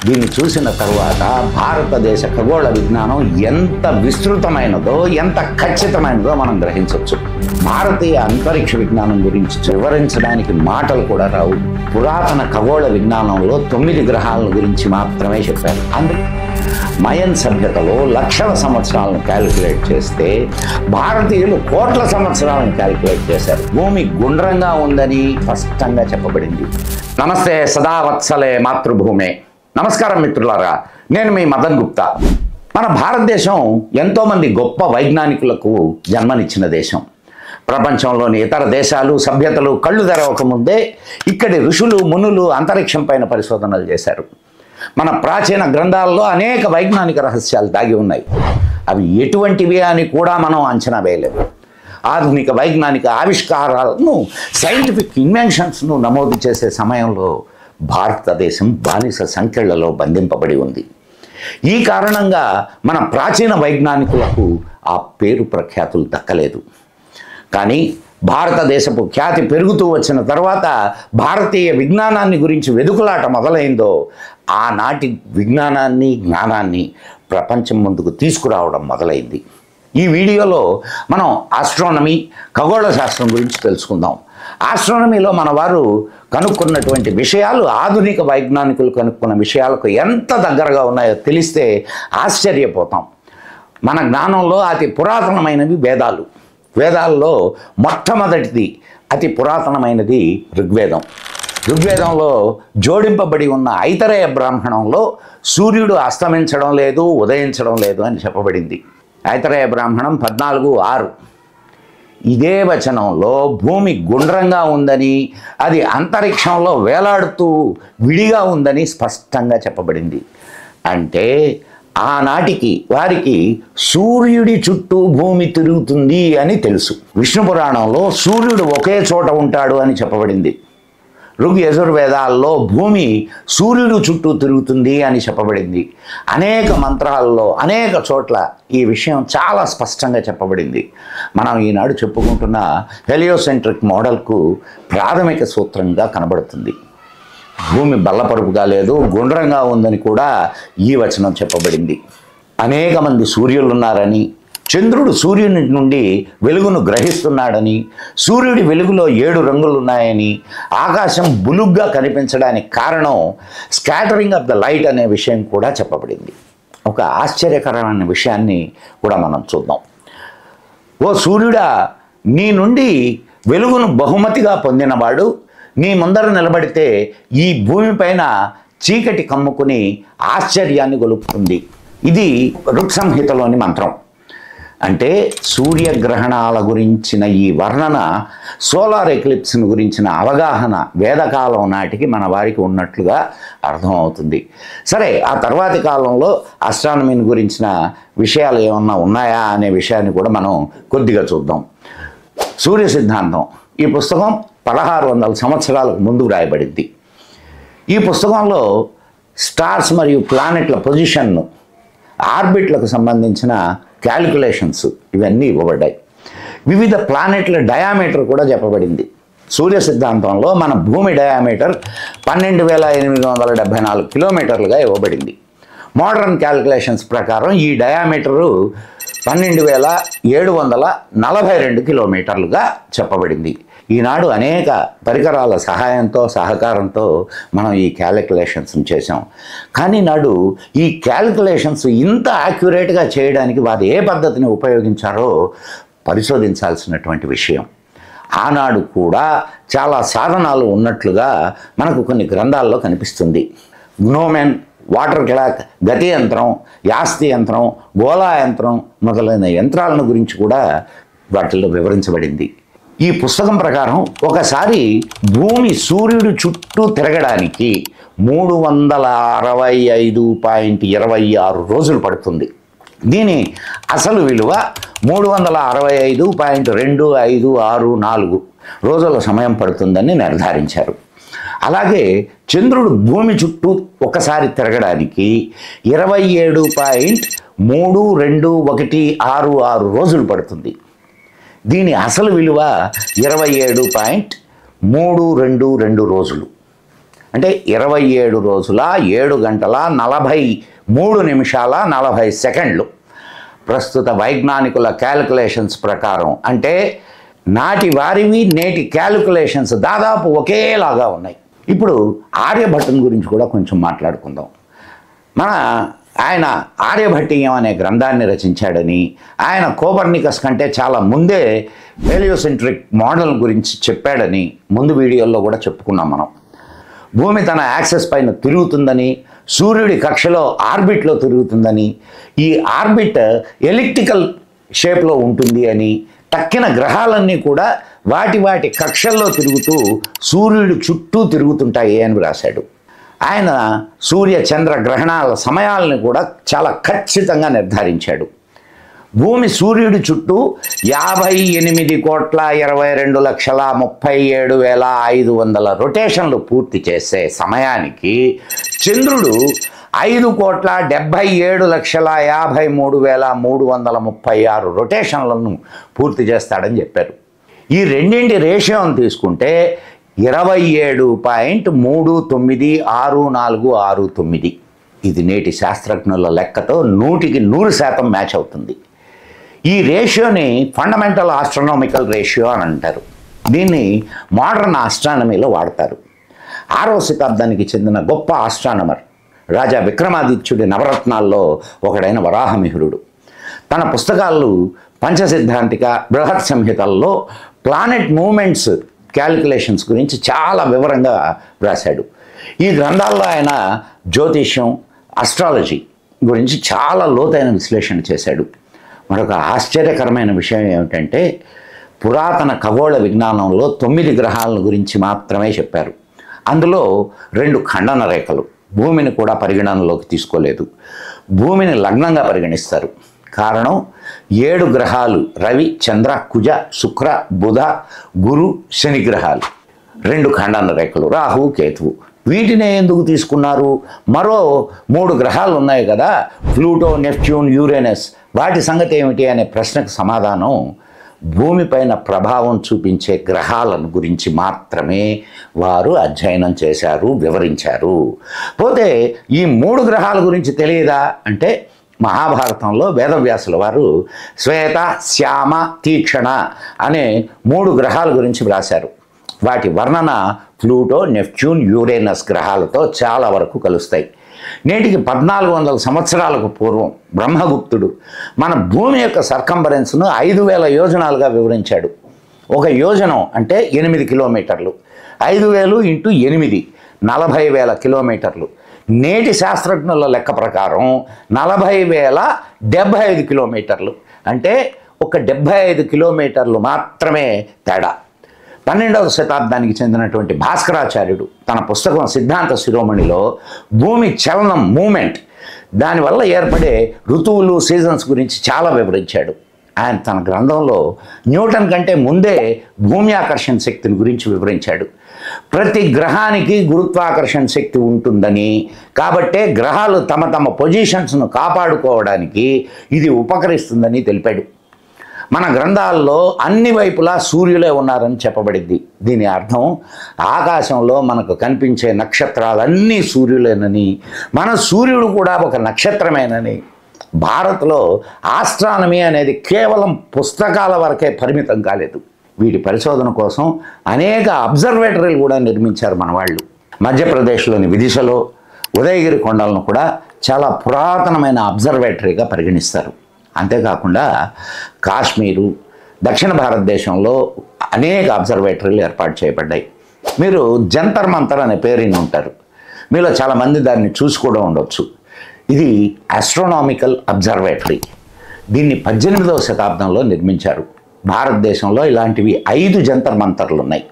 దీన్ని చూసిన తరువాత భారతదేశ ఖగోళ విజ్ఞానం ఎంత విస్తృతమైనదో ఎంత ఖచ్చితమైనదో మనం గ్రహించవచ్చు. భారతీయ అంతరిక్ష విజ్ఞానం గురించి వివరించడానికి మాటలు కూడా రావు. పురాతన ఖగోళ విజ్ఞానంలో 9 గ్రహాల గురించి మాత్రమే చెప్పారు. అందుకే మయన్ సభ్యతలో లక్షల సంవత్సరాలను క్యాలిక్యులేట్ చేస్తే భారతీయులు కోట్ల సంవత్సరాలను క్యాలిక్యులేట్ చేశారు. భూమి గుండ్రంగా ఉందని స్పష్టంగా చెప్పబడింది. నమస్తే సదావత్సలే మాతృభూమే. నమస్కారం మిత్రులారా, నేను మీ మదన్ గుప్తా. మన భారతదేశం ఎంతోమంది గొప్ప వైజ్ఞానికులకు జన్మనిచ్చిన దేశం. ప్రపంచంలోని ఇతర దేశాలు సభ్యతలు కళ్ళు తెరవకముందే ఇక్కడి ఋషులు మునులు అంతరిక్షం పైన పరిశోధనలు చేశారు. మన ప్రాచీన గ్రంథాల్లో అనేక వైజ్ఞానిక రహస్యాలు దాగి ఉన్నాయి. అవి ఎటువంటివి అని కూడా మనం అంచనా వేయలేము. ఆధునిక వైజ్ఞానిక ఆవిష్కారాలను, సైంటిఫిక్ ఇన్వెన్షన్స్ను నమోదు చేసే సమయంలో భారతదేశం బానిస సంఖ్యలలో బంధింపబడి ఉంది. ఈ కారణంగా మన ప్రాచీన వైజ్ఞానికులకు ఆ పేరు ప్రఖ్యాతులు దక్కలేదు. కానీ భారతదేశపు ఖ్యాతి పెరుగుతూ వచ్చిన తర్వాత భారతీయ విజ్ఞానాన్ని గురించి వెదుకులాట మొదలైందో ఆనాటి విజ్ఞానాన్ని, జ్ఞానాన్ని ప్రపంచం ముందుకు తీసుకురావడం మొదలైంది. ఈ వీడియోలో మనం ఆస్ట్రానమీ, ఖగోళ శాస్త్రం గురించి తెలుసుకుందాం. ఆస్ట్రానమీలో మన వారు కనుక్కున్నటువంటి విషయాలు ఆధునిక వైజ్ఞానికులు కనుక్కున్న విషయాలకు ఎంత దగ్గరగా ఉన్నాయో తెలిస్తే ఆశ్చర్యపోతాం. మన జ్ఞానంలో అతి పురాతనమైనవి వేదాలు. వేదాల్లో మొట్టమొదటిది, అతి పురాతనమైనది ఋగ్వేదం. ఋగ్వేదంలో జోడింపబడి ఉన్న ఐతరేయ బ్రాహ్మణంలో సూర్యుడు అస్తమించడం లేదు, ఉదయించడం లేదు అని చెప్పబడింది. ఐతరేయ బ్రాహ్మణం 14:6. ఇదే వచనంలో భూమి గుండ్రంగా ఉందని, అది అంతరిక్షంలో వేలాడుతూ విడిగా ఉందని స్పష్టంగా చెప్పబడింది. అంటే ఆనాటికి వారికి సూర్యుడి చుట్టూ భూమి తిరుగుతుంది అని తెలుసు. విష్ణు పురాణంలో సూర్యుడు ఒకే చోట ఉంటాడు అని చెప్పబడింది. ఋగ్ యజుర్వేదాల్లో భూమి సూర్యుడు చుట్టూ తిరుగుతుంది అని చెప్పబడింది. అనేక మంత్రాల్లో అనేక చోట్ల ఈ విషయం చాలా స్పష్టంగా చెప్పబడింది. మనం ఈనాడు చెప్పుకుంటున్న హెలియోసెంట్రిక్ మోడల్కు ప్రాథమిక సూత్రంగా కనబడుతుంది. భూమి బల్లపరుపుగా లేదు, గుండ్రంగా ఉందని కూడా ఈ వచనం చెప్పబడింది. అనేక మంది సూర్యులు ఉన్నారని, చంద్రుడు సూర్యుని నుండి వెలుగును గ్రహిస్తున్నాడని, సూర్యుడి వెలుగులో 7 రంగులు ఉన్నాయని, ఆకాశం బులుగ్గా కనిపించడానికి కారణం స్కాటరింగ్ ఆఫ్ ద లైట్ అనే విషయం కూడా చెప్పబడింది. ఒక ఆశ్చర్యకరమైన విషయాన్ని కూడా మనం చూద్దాం. ఓ సూర్యుడా, నీ నుండి వెలుగును బహుమతిగా పొందినవాడు నీ ముందర నిలబడితే ఈ భూమిపైన చీకటి కమ్ముకుని ఆశ్చర్యాన్ని గొలుపుతుంది. ఇది ఋక్ సంహితలోని మంత్రం. అంటే సూర్యగ్రహణాల గురించిన ఈ వర్ణన, సోలార్ ఎక్లిప్స్ను గురించిన అవగాహన వేదకాలం నాటికి మన వారికి ఉన్నట్లుగా అర్థమవుతుంది. సరే, ఆ తర్వాతి కాలంలో ఆస్ట్రానమీని గురించిన విషయాలు ఏమన్నా ఉన్నాయా అనే విషయాన్ని కూడా మనం కొద్దిగా చూద్దాం. సూర్య సిద్ధాంతం ఈ పుస్తకం 1600 సంవత్సరాలకు ముందు రాయబడింది. ఈ పుస్తకంలో స్టార్స్ మరియు ప్లానెట్ల పొజిషన్ను, ఆర్బిట్లకు సంబంధించిన క్యాలిక్యులేషన్స్ ఇవన్నీ ఇవ్వబడ్డాయి. వివిధ ప్లానెట్ల డయామీటర్ కూడా చెప్పబడింది. సూర్య సిద్ధాంతంలో మన భూమి డయామీటర్ 12,874 కిలోమీటర్లుగా ఇవ్వబడింది. మోడర్న్ క్యాలిక్యులేషన్స్ ప్రకారం ఈ డయామీటరు 12,742 కిలోమీటర్లుగా చెప్పబడింది. ఈనాడు అనేక పరికరాల సహాయంతో, సహకారంతో మనం ఈ క్యాలిక్యులేషన్స్ని చేసాం. కానీ నాడు ఈ క్యాలిక్యులేషన్స్ ఇంత యాక్యురేట్గా చేయడానికి వారు ఏ పద్ధతిని ఉపయోగించారో పరిశోధించాల్సినటువంటి విషయం. ఆనాడు కూడా చాలా సాధనాలు ఉన్నట్లుగా మనకు కొన్ని గ్రంథాల్లో కనిపిస్తుంది. గ్నోమెన్, వాటర్ క్లాక్, గతి యంత్రం, యాస్తి యంత్రం, గోళా యంత్రం మొదలైన యంత్రాలను గురించి కూడా వాటిల్లో వివరించబడింది. ఈ పుస్తకం ప్రకారం ఒకసారి భూమి సూర్యుడు చుట్టూ తిరగడానికి 365.26 రోజులు పడుతుంది. దీని అసలు విలువ 365.2564 రోజుల సమయం పడుతుందని నిర్ధారించారు. అలాగే చంద్రుడు భూమి చుట్టూ ఒకసారి తిరగడానికి 27.3216 రోజులు పడుతుంది. దీని అసలు విలువ 27.322 రోజులు. అంటే 27 రోజుల 7 గంటల 43 నిమిషాల 40 సెకండ్లు ప్రస్తుత వైజ్ఞానికుల క్యాలిక్యులేషన్స్ ప్రకారం. అంటే నాటి వారివి నేటి క్యాలిక్యులేషన్స్ దాదాపు ఒకేలాగా ఉన్నాయి. ఇప్పుడు ఆర్యభట్టుని గురించి కూడా కొంచెం మాట్లాడుకుందాం. ఆయన ఆర్యభట్టీయం అనే గ్రంథాన్ని రచించాడని, ఆయన కోపర్నికస్ కంటే చాలా ముందే హెలియోసెంట్రిక్ మోడల్ గురించి చెప్పాడని ముందు వీడియోల్లో కూడా చెప్పుకున్నాం మనం. భూమి తన యాక్సెస్ పైన తిరుగుతుందని, సూర్యుడి కక్షలో ఆర్బిట్లో తిరుగుతుందని, ఈ ఆర్బిట్ ఎలిప్టికల్ షేప్లో ఉంటుంది అని, తక్కిన గ్రహాలన్నీ కూడా వాటి కక్షల్లో తిరుగుతూ సూర్యుడి చుట్టూ తిరుగుతుంటాయి అని రాశాడు. ఆయన సూర్య చంద్ర గ్రహణాల సమయాలను కూడా చాలా ఖచ్చితంగా నిర్ధారించాడు. భూమి సూర్యుడి చుట్టూ 58,22,37,500 రొటేషన్లు పూర్తి చేసే సమయానికి చంద్రుడు 5,77,53,336 రొటేషన్లను పూర్తి చేస్తాడని చెప్పారు. ఈ రెండింటి రేషియోని తీసుకుంటే 27.396469. ఇది నేటి శాస్త్రజ్ఞుల లెక్కతో 100% మ్యాచ్ అవుతుంది. ఈ రేషియోని ఫండమెంటల్ ఆస్ట్రానమికల్ రేషియో అని అంటారు. దీన్ని మోడర్న్ ఆస్ట్రానమీలో వాడతారు. 6వ శతాబ్దానికి చెందిన గొప్ప ఆస్ట్రానమర్ రాజా విక్రమాదిత్యుడి నవరత్నాల్లో ఒకడైన వరాహమిహిరుడు తన పుస్తకాలు పంచసిద్ధాంతిక, బృహత్ సంహితల్లో ప్లానెట్ మూమెంట్స్ క్యాలిక్యులేషన్స్ గురించి చాలా వివరంగా రాశాడు. ఈ గ్రంథాల్లో ఆయన జ్యోతిష్యం, అస్ట్రాలజీ గురించి చాలా లోతైన విశ్లేషణ చేశాడు. మరొక ఆశ్చర్యకరమైన విషయం ఏమిటంటే, పురాతన ఖగోళ విజ్ఞానంలో 9 గ్రహాల గురించి మాత్రమే చెప్పారు. అందులో 2 ఖండన రేఖలు. భూమిని కూడా పరిగణనలోకి తీసుకోలేదు. భూమిని లగ్నంగా పరిగణిస్తారు. కారణం 7 గ్రహాలు రవి, చంద్ర, కుజ, శుక్ర, బుధ, గురు, శని గ్రహాలు, 2 ఖండన రేఖలు రాహు, కేతువు. వీటినే ఎందుకు తీసుకున్నారు? మరో 3 గ్రహాలు ఉన్నాయి కదా, ప్లూటో, నెప్ట్యూన్, యురేనస్, వాటి సంగతి ఏమిటి అనే ప్రశ్నకు సమాధానం భూమిపైన ప్రభావం చూపించే గ్రహాలను గురించి మాత్రమే వారు అధ్యయనం చేశారు, వివరించారు. పోతే ఈ 3 గ్రహాల గురించి తెలియదా అంటే, మహాభారతంలో వేదవ్యాసుల వారు శ్వేత, శ్యామ, తీక్షణ అనే 3 గ్రహాల గురించి వ్రాశారు. వాటి వర్ణన ప్లూటో, నెప్ట్యూన్, యురేనస్ గ్రహాలతో చాలా వరకు కలుస్తాయి. నేటికి 1400 సంవత్సరాలకు పూర్వం బ్రహ్మగుప్తుడు మన భూమి యొక్క సర్కంఫరెన్స్ను 5000 యోజనాలుగా వివరించాడు. ఒక యోజనం అంటే 8 కిలోమీటర్లు. 5000 × 8 40,000 కిలోమీటర్లు. నేటి శాస్త్రజ్ఞుల లెక్క ప్రకారం 40,075 కిలోమీటర్లు. అంటే ఒక 75 కిలోమీటర్లు మాత్రమే తేడా. 12వ శతాబ్దానికి చెందినటువంటి భాస్కరాచార్యుడు తన పుస్తకం సిద్ధాంత శిరోమణిలో భూమి చలనం, మూమెంట్, దానివల్ల ఏర్పడే ఋతువులు, సీజన్స్ గురించి చాలా వివరించాడు. ఆయన తన గ్రంథంలో న్యూటన్ కంటే ముందే భూమి ఆకర్షణ శక్తిని గురించి వివరించాడు. ప్రతి గ్రహానికి గురుత్వాకర్షణ శక్తి ఉంటుందని, కాబట్టే గ్రహాలు తమ తమ పొజిషన్స్ను కాపాడుకోవడానికి ఇది ఉపకరిస్తుందని తెలిపాడు. మన గ్రంథాల్లో అన్ని వైపులా సూర్యులే ఉన్నారని చెప్పబడింది. దీని అర్థం ఆకాశంలో మనకు కనిపించే నక్షత్రాలన్నీ సూర్యులేనని, మన సూర్యుడు కూడా ఒక నక్షత్రమేనని. భారత్లో ఆస్ట్రానమీ అనేది కేవలం పుస్తకాల వరకే పరిమితం కాలేదు. వీటి పరిశోధన కోసం అనేక అబ్జర్వేటరీలు కూడా నిర్మించారు మన వాళ్ళు. మధ్యప్రదేశ్లోని విదిశలో ఉదయగిరి కొండలను కూడా చాలా పురాతనమైన అబ్జర్వేటరీగా పరిగణిస్తారు. అంతేకాకుండా కాశ్మీరు, దక్షిణ భారతదేశంలో అనేక అబ్జర్వేటరీలు ఏర్పాటు చేయబడ్డాయి. మీరు జంతర్ మంతర్ అనే పేరుని ఉంటారు. మీలో చాలామంది దాన్ని చూసి కూడా ఉండొచ్చు. ఇది ఆస్ట్రోనామికల్ అబ్జర్వేటరీ. దీన్ని 18వ శతాబ్దంలో నిర్మించారు. భారతదేశంలో ఇలాంటివి 5 జంతర్ మంతర్లు ఉన్నాయి.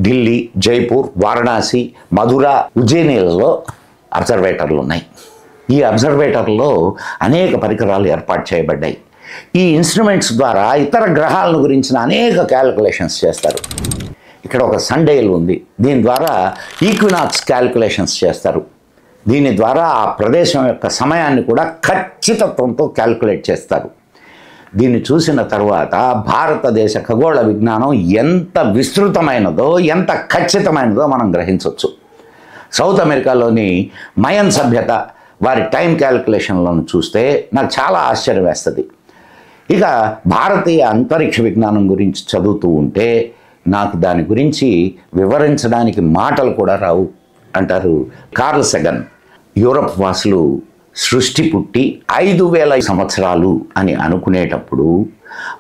ఢిల్లీ, జైపూర్, వారణాసి, మధుర, ఉజ్జయినిలలో అబ్జర్వేటర్లు ఉన్నాయి. ఈ అబ్జర్వేటర్లో అనేక పరికరాలు ఏర్పాటు చేయబడ్డాయి. ఈ ఇన్స్ట్రుమెంట్స్ ద్వారా ఇతర గ్రహాలను గురించిన అనేక క్యాలిక్యులేషన్స్ చేస్తారు. ఇక్కడ ఒక సన్డైల్ ఉంది. దీని ద్వారా ఈక్వినాక్స్ క్యాలిక్యులేషన్స్ చేస్తారు. దీని ద్వారా ఆ ప్రదేశం యొక్క సమయాన్ని కూడా ఖచ్చితత్వంతో క్యాలిక్యులేట్ చేస్తారు. దీన్ని చూసిన తర్వాత భారతదేశ ఖగోళ విజ్ఞానం ఎంత విస్తృతమైనదో, ఎంత ఖచ్చితమైనదో మనం గ్రహించవచ్చు. సౌత్ అమెరికాలోని మయన్ సభ్యత వారి టైం క్యాలిక్యులేషన్లను చూస్తే నాకు చాలా ఆశ్చర్యం వేస్తుంది. ఇక భారతీయ అంతరిక్ష విజ్ఞానం గురించి చదువుతూ ఉంటే నాకు దాని గురించి వివరించడానికి మాటలు కూడా రావు అంటారు కార్ల్ సెగన్. యూరప్ వాసులు సృష్టి పుట్టి 5000 సంవత్సరాలు అని అనుకునేటప్పుడు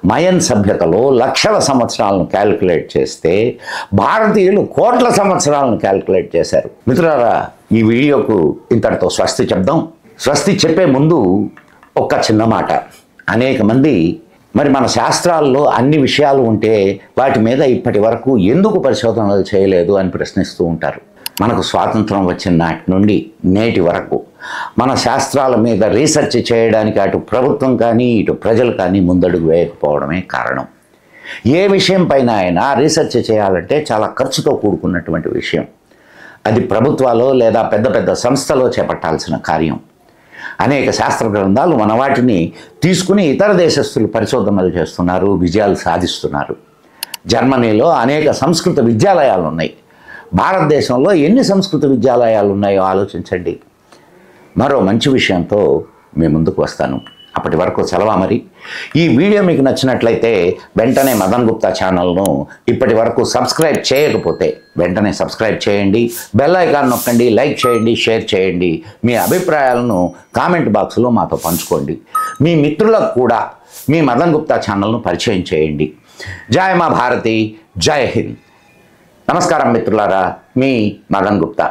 మయన్ సభ్యతలో లక్షల సంవత్సరాలను క్యాలిక్యులేట్ చేస్తే భారతీయులు కోట్ల సంవత్సరాలను క్యాలిక్యులేట్ చేశారు. మిత్రులారా, ఈ వీడియోకు ఇంతటితో స్వస్తి చెప్దాం. స్వస్తి చెప్పే ముందు ఒక్క చిన్న మాట. అనేక మంది మరి మన శాస్త్రాల్లో అన్ని విషయాలు ఉంటే వాటి మీద ఇప్పటి వరకు ఎందుకు పరిశోధనలు చేయలేదు అని ప్రశ్నిస్తూ ఉంటారు. మనకు స్వాతంత్రం వచ్చిన నాటి నుండి నేటి వరకు మన శాస్త్రాల మీద రీసెర్చ్ చేయడానికి అటు ప్రభుత్వం కానీ ఇటు ప్రజలు కానీ ముందడుగు వేయకపోవడమే కారణం. ఏ విషయం పైన అయినా రీసెర్చ్ చేయాలంటే చాలా ఖర్చుతో కూడుకున్నటువంటి విషయం. అది ప్రభుత్వాలు లేదా పెద్ద పెద్ద సంస్థలో చేపట్టాల్సిన కార్యం. అనేక శాస్త్ర గ్రంథాలు మన వాటిని తీసుకుని ఇతర దేశస్తులు పరిశోధనలు చేస్తున్నారు, విజయాలు సాధిస్తున్నారు. జర్మనీలో అనేక సంస్కృత విద్యాలయాలు ఉన్నాయి. భారతదేశంలో ఎన్ని సంస్కృత విద్యాలయాలు ఉన్నాయో ఆలోచించండి. మరో మంచి విషయంతో మీ ముందుకు వస్తాను. అప్పటి వరకు సెలవా. మరి ఈ వీడియో మీకు నచ్చినట్లయితే వెంటనే మదన్ గుప్తా ఛానల్ను ఇప్పటి వరకు సబ్స్క్రైబ్ చేయకపోతే వెంటనే సబ్స్క్రైబ్ చేయండి, బెల్ ఐకాన్ నొక్కండి, లైక్ చేయండి, షేర్ చేయండి. మీ అభిప్రాయాలను కామెంట్ బాక్స్లో మాతో పంచుకోండి. మీ మిత్రులకు కూడా మీ మదన్ గుప్తా ఛానల్ను పరిచయం చేయండి. జై మా భారతి, జై హింద్. నమస్కారం మిత్రులారా, మీ మదన్ గుప్తా.